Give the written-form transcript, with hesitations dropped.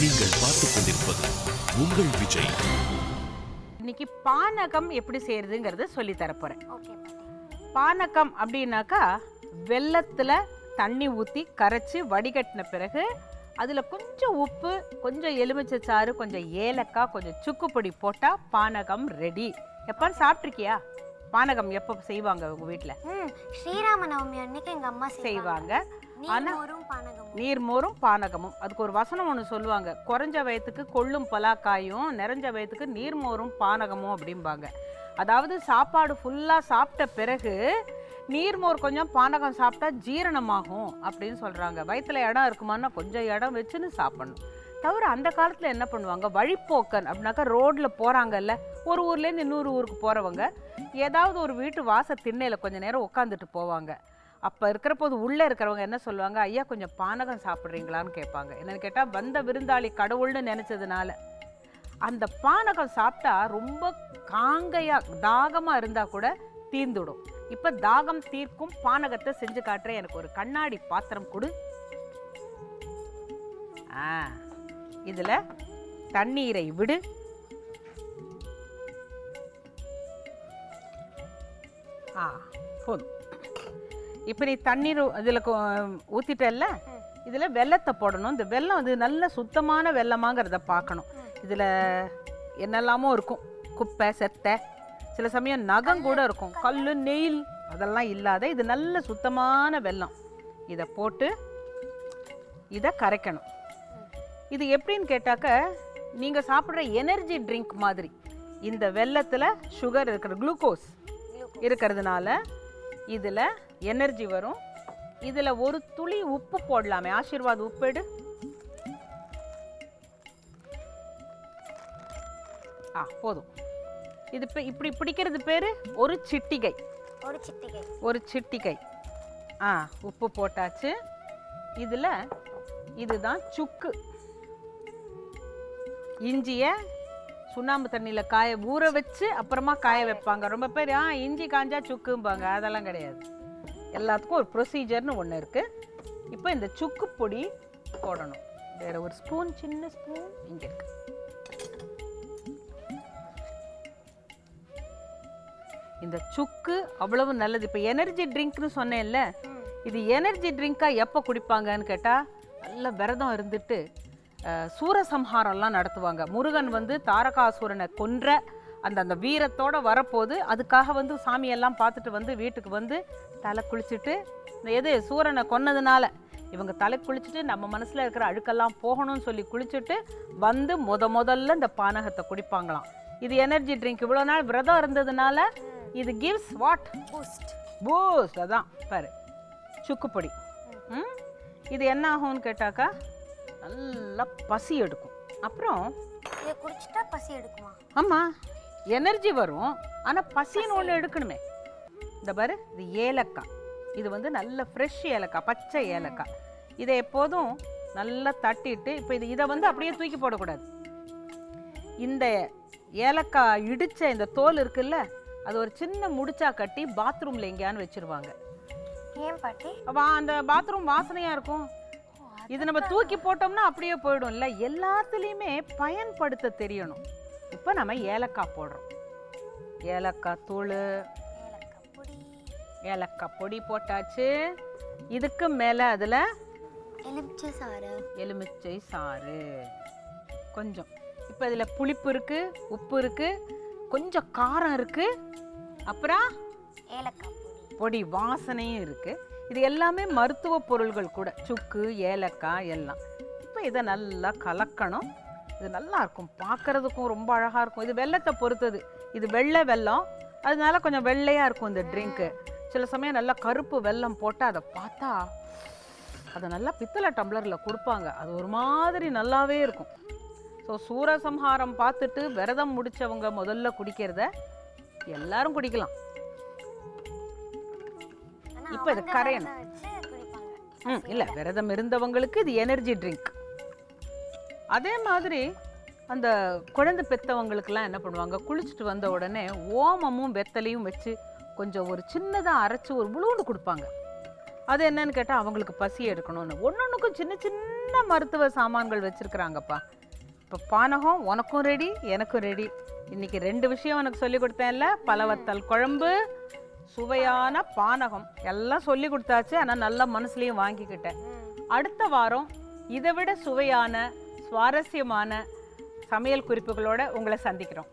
நீங்கள் பார்த்துக் கொண்டிருப்பது உங்கள் விஜய். இன்னைக்கு பானகம் எப்படி செய்யறதுங்கிறத சொல்லி தரப்போறேன். ஓகே பாட்டி. பானகம் அப்படின்னாக்கா வெல்லத்துல தண்ணி ஊற்றி கரைச்சி வடிகட்டின பிறகு அதில் கொஞ்சம் உப்பு, கொஞ்சம் எலுமிச்சை சாறு, கொஞ்சம் ஏலக்காய், கொஞ்சம் சுக்குப்பொடி போட்டால் பானகம் ரெடி. எப்போ சாப்பிட்ருக்கியா? பானகம் எப்போ செய்வாங்க உங்கள் வீட்டில்? ஸ்ரீராம நவமி அன்னைக்கு எங்கள் அம்மா செய்வாங்க. நீர்மோரும் பானகமும் அதுக்கு ஒரு வசனம் ஒன்று சொல்லுவாங்க, குறைஞ்ச வயத்துக்கு கொள்ளும் பலாக்காயும் நிறைஞ்ச வயத்துக்கு நீர்மோரும் பானகமும் அப்படிம்பாங்க. அதாவது சாப்பாடு ஃபுல்லாக சாப்பிட்ட பிறகு நீர்மோர் கொஞ்சம் பானகம் சாப்பிட்டா ஜீரணமாகும் அப்படின்னு சொல்கிறாங்க. வயிற்றுல இடம் இருக்குமான்னா கொஞ்சம் இடம் வச்சுன்னு சாப்பிடணும். தவிர அந்த காலத்தில் என்ன பண்ணுவாங்க, வழிப்போக்கன் அப்படின்னாக்கா ரோட்டில் போகிறாங்கல்ல, ஒரு ஊர்லேருந்து இன்னொரு ஊருக்கு போகிறவங்க ஏதாவது ஒரு வீட்டு வாச திண்ணையில் கொஞ்சம் நேரம் உட்காந்துட்டு போவாங்க. அப்போ இருக்கிற போது உள்ளே இருக்கிறவங்க என்ன சொல்லுவாங்க, ஐயா கொஞ்சம் பானகம் சாப்பிட்றீங்களான்னு கேட்பாங்க. என்னென்னு கேட்டால் வந்த விருந்தாளி கடவுள்னு நினச்சதுனால. அந்த பானகம் சாப்பிட்டா ரொம்ப காங்கையாக தாகமாக இருந்தால் கூட தீர்ந்துடும். இப்போ தாகம் தீர்க்கும் பானகத்தை செஞ்சு காட்டுறேன். எனக்கு ஒரு கண்ணாடி பாத்திரம் கொடு. இதில் தண்ணீரை விடு. போதும். இப்போ நீ தண்ணீர் இதில் ஊற்றிட்டல்ல, இதில் வெல்லத்தை போடணும். இந்த வெல்லம் அது நல்ல சுத்தமான வெல்லமாங்கிறத பார்க்கணும். இதில் என்னெல்லாமோ இருக்கும், குப்பை செத்தை, சில சமயம் நகம் கூட இருக்கும், கல் நெயில் அதெல்லாம் இல்லாத இது நல்ல சுத்தமான வெல்லம். இதை போட்டு இதை கரைக்கணும். இது எப்படின்னு கேட்டாக்க, நீங்கள் சாப்பிட்ற எனர்ஜி ட்ரிங்க் மாதிரி. இந்த வெல்லத்தில் சுகர் இருக்கிற குளுக்கோஸ் இருக்கிறதுனால இதில் எனர்ஜி வரும். இதில் ஒரு துளி உப்பு போடலாமே, ஆசீர்வாத் உப்பெடு. போதும். இது இப்படி பிடிக்கிறது பேர் ஒரு சிட்டிகை. ஒரு சிட்டிகை உப்பு போட்டாச்சு. இதில் இதுதான் சுக்கு. இஞ்சியை சுண்ணாம்பு தண்ணியில் ஊற வச்சு அப்புறமா காய வைப்பாங்க. ரொம்ப பேர் இஞ்சி காஞ்சா சுக்கும்பாங்க. அதெல்லாம் கிடையாது. எல்லாத்துக்கும் ஒரு ப்ரொசீஜர்னு ஒன்று இருக்குது. இப்போ இந்த சுக்கு பொடி போடணும். வேறு ஒரு ஸ்பூன், சின்ன ஸ்பூன் இங்கே இருக்கு. இந்த சுக்கு அவ்வளவு நல்லது. இப்போ எனர்ஜி ட்ரிங்க்னு சொன்னேன்ல, இது எனர்ஜி ட்ரிங்காக எப்போ குடிப்பாங்கன்னு கேட்டால், நல்ல விரதம் இருந்துட்டு சூரசம்ஹாரம்லாம் நடத்துவாங்க. முருகன் தாரகாசுரனை கொன்ற அந்த வீரத்தோடு வரப்போது, அதுக்காக சாமியெல்லாம் பார்த்துட்டு வீட்டுக்கு தலை குளிச்சுட்டு, எது சூரனை கொன்னதுனால இவங்க தலை குளிச்சுட்டு நம்ம மனசில் இருக்கிற அழுக்கெல்லாம் போகணும்னு சொல்லி குளிச்சுட்டு முதல்ல இந்த பானகத்தை குடிப்பாங்களாம். இது எனர்ஜி ட்ரிங்க். இவ்வளோ நாள் விரதம் இருந்ததுனால இது கிவ்ஸ் வாட் பூஸ்ட். அதான் பாரு சுக்குப்பொடி. இது என்ன ஆகும்னு கேட்டாக்கா, நல்லா பசி எடுக்கும். அப்புறம் குடிச்சிட்டா பசி எடுக்குமா? ஆமாம், எனர்ஜி வரும். ஆனால் பசின்னு ஒன்று எடுக்கணுமே. இந்த பாரு, இது ஏலக்காய். இது நல்ல ஃப்ரெஷ் ஏலக்காய், பச்சை ஏலக்காய். இதை எப்போதும் நல்லா தட்டிட்டு, இப்போ இதை அப்படியே தூக்கி போடக்கூடாது. இந்த ஏலக்காய் இடித்த இந்த தோல் இருக்குல்ல, அது ஒரு சின்ன முடிச்சா கட்டி பாத்ரூமில் எங்கேயான்னு வச்சுருவாங்க. ஏன் பாட்டி? அந்த பாத்ரூம் வாசனையாக இருக்கும். இது நம்ம தூக்கி போட்டோம்னா அப்படியே போயிடும் இல்லை. எல்லாத்துலேயுமே பயன்படுத்த தெரியணும். இப்போ நம்ம ஏலக்காய் போடுறோம். ஏலக்காய் தூள், ஏலக்காய் பொடி போட்டாச்சு. இதுக்கு மேலே அதில் எலுமிச்சை சாறு கொஞ்சம். இப்போ இதில் புளிப்பு இருக்குது, உப்பு இருக்குது, கொஞ்சம் காரம் இருக்குது, அப்புறம் ஏலக்காய் பொடி வாசனையும் இருக்குது. இது எல்லாமே மருத்துவ பொருள்கள் கூட, சுக்கு ஏலக்காய் எல்லாம். இப்போ இதை நல்லா கலக்கணும். இது நல்லா இருக்கும், பார்க்குறதுக்கும் ரொம்ப அழகாக இருக்கும். இது வெல்லத்தை பொறுத்தது. இது வெள்ளை வெல்லம், அதனால கொஞ்சம் வெள்ளையாக இருக்கும் இந்த ட்ரிங்க்கு. சில சமயம் நல்லா கருப்பு வெல்லம் போட்டால் அதை பார்த்தா அதை நல்லா பித்தளை டம்ளரில் கொடுப்பாங்க. அது ஒரு மாதிரி நல்லாவே இருக்கும். ஸோ சூரசம்ஹாரம் பார்த்துட்டு விரதம் முடித்தவங்க முதல்ல குடிக்கிறத எல்லாரும் குடிக்கலாம். இப்போ இது கரையணும். இல்லை, விரதம் இருந்தவங்களுக்கு இது எனர்ஜி ட்ரிங்க். அதே மாதிரி அந்த குழந்தை பெற்றவங்களுக்கெல்லாம் என்ன பண்ணுவாங்க, குளிச்சுட்டு வந்த உடனே ஓமமும் வெத்தலையும் வச்சு கொஞ்சம் ஒரு சின்னதாக அரைச்சி ஒரு புளூண்டு கொடுப்பாங்க. அது என்னன்னு கேட்டால் அவங்களுக்கு பசி எடுக்கணும்னு. ஒன்னொன்றுக்கும் சின்ன சின்ன என்ன மருத்துவ சாமான்கள் வச்சிருக்கிறாங்கப்பா. இப்போ பானகம் உனக்கும் ரெடி, எனக்கும் ரெடி. இன்னைக்கு 2 விஷயம் உனக்கு சொல்லி கொடுத்தேன்ல, பலவத்தல் குழம்பு, சுவையான பானகம் எல்லாம் சொல்லி கொடுத்தாச்சு. ஆனால் நல்லா மனசுலையும் வாங்கிக்கிட்டேன். அடுத்த வாரம் இதை விட சுவையான சுவாரஸ்யமான சமையல் குறிப்புகளோட உங்களை சந்திக்கிறோம்.